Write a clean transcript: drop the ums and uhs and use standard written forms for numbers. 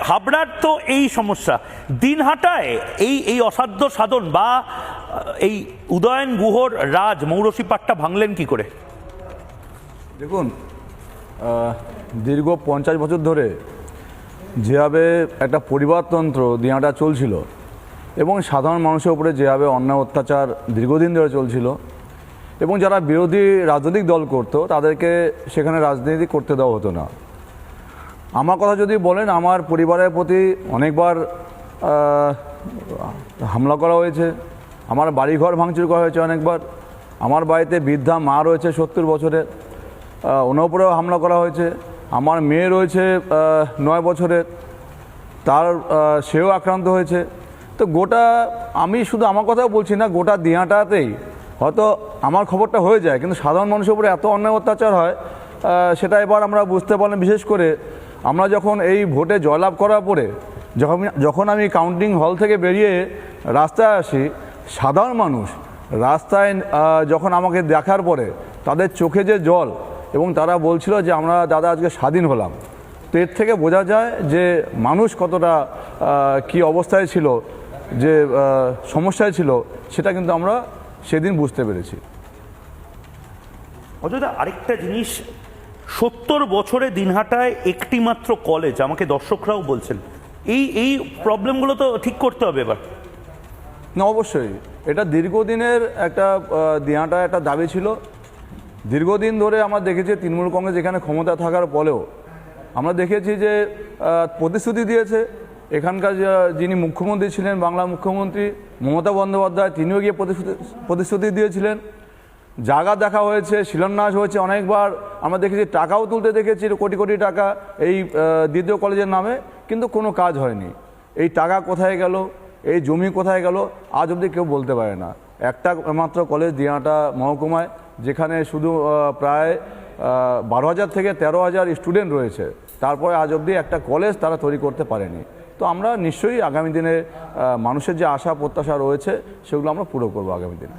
হাবড়ার তো এই সমস্যা, দিনহাটায় এই এই অসাধ্য সাধন বা এই উদয়ন গুহর রাজ মৌরসি পাট্টা ভাঙলেন কি করে? দেখুন, দীর্ঘ 50 বছর ধরে যেভাবে একটা পরিবারতন্ত্র দিনহাটা চলছিল এবং সাধারণ মানুষের উপরে যেভাবে অন্যায় অত্যাচার দীর্ঘদিন ধরে চলছিল এবং যারা বিরোধী রাজনৈতিক দল করতো তাদেরকে সেখানে রাজনীতি করতে দেওয়া হতো না। আমার কথা যদি বলেন, আমার পরিবারের প্রতি অনেকবার হামলা করা হয়েছে, আমার বাড়িঘর ভাঙচুর করা হয়েছে অনেকবার, আমার বাড়িতে বৃদ্ধা মা রয়েছে 70 বছরের, ওনার উপরেও হামলা করা হয়েছে, আমার মেয়ে রয়েছে 9 বছরের, তার সেও আক্রান্ত হয়েছে। তো গোটা, আমি শুধু আমার কথাও বলছি না, গোটা দিনহাটাতেই হয়তো আমার খবরটা হয়ে যায়, কিন্তু সাধারণ মানুষের উপরে এত অন্যায় অত্যাচার হয় সেটা এবার আমরা বুঝতে পারলাম। বিশেষ করে আমরা যখন এই ভোটে জয়লাভ করার পরে যখন আমি কাউন্টিং হল থেকে বেরিয়ে রাস্তায় আসি, সাধারণ মানুষ রাস্তায় যখন আমাকে দেখার পরে তাদের চোখে যে জল, এবং তারা বলছিল যে আমরা দাদা আজকে স্বাধীন হলাম, তো এর থেকে বোঝা যায় যে মানুষ কতটা কি অবস্থায় ছিল, যে সমস্যায় ছিল, সেটা কিন্তু আমরা সেদিন বুঝতে পেরেছি। অযোধ্যা, আরেকটা জিনিস, 70 বছরে দিনহাটায় একটি মাত্র কলেজ, আমাকে দর্শকরাও বলছেন, এই প্রবলেমগুলো তো ঠিক করতে হবে এবার। না, অবশ্যই এটা দীর্ঘদিনের একটা দিনহাটায় একটা দাবি ছিল। দীর্ঘদিন ধরে আমরা দেখেছি তৃণমূল কংগ্রেস এখানে ক্ষমতা থাকার পরেও আমরা দেখেছি যে প্রতিশ্রুতি দিয়েছে। এখানকার যিনি মুখ্যমন্ত্রী ছিলেন, বাংলা মুখ্যমন্ত্রী মমতা বন্দ্যোপাধ্যায়, তিনিও গিয়ে প্রতিশ্রুতি দিয়েছিলেন, জায়গা দেখা হয়েছে, শিলান্যাস হয়েছে অনেকবার, আমরা দেখেছি টাকাও তুলতে দেখেছি কোটি কোটি টাকা এই দ্বিতীয় কলেজের নামে, কিন্তু কোনো কাজ হয়নি। এই টাকা কোথায় গেল, এই জমি কোথায় গেল, আজ অবধি কেউ বলতে পারে না। একটা মাত্র কলেজ দিনহাটা মহকুমায়, যেখানে শুধু প্রায় 12,000 থেকে 13,000 স্টুডেন্ট রয়েছে, তারপরে আজ অবধি একটা কলেজ তারা তৈরি করতে পারেনি। তো আমরা নিশ্চয়ই আগামী দিনে মানুষের যে আশা প্রত্যাশা রয়েছে সেগুলো আমরা পুরো করবো আগামী দিনে।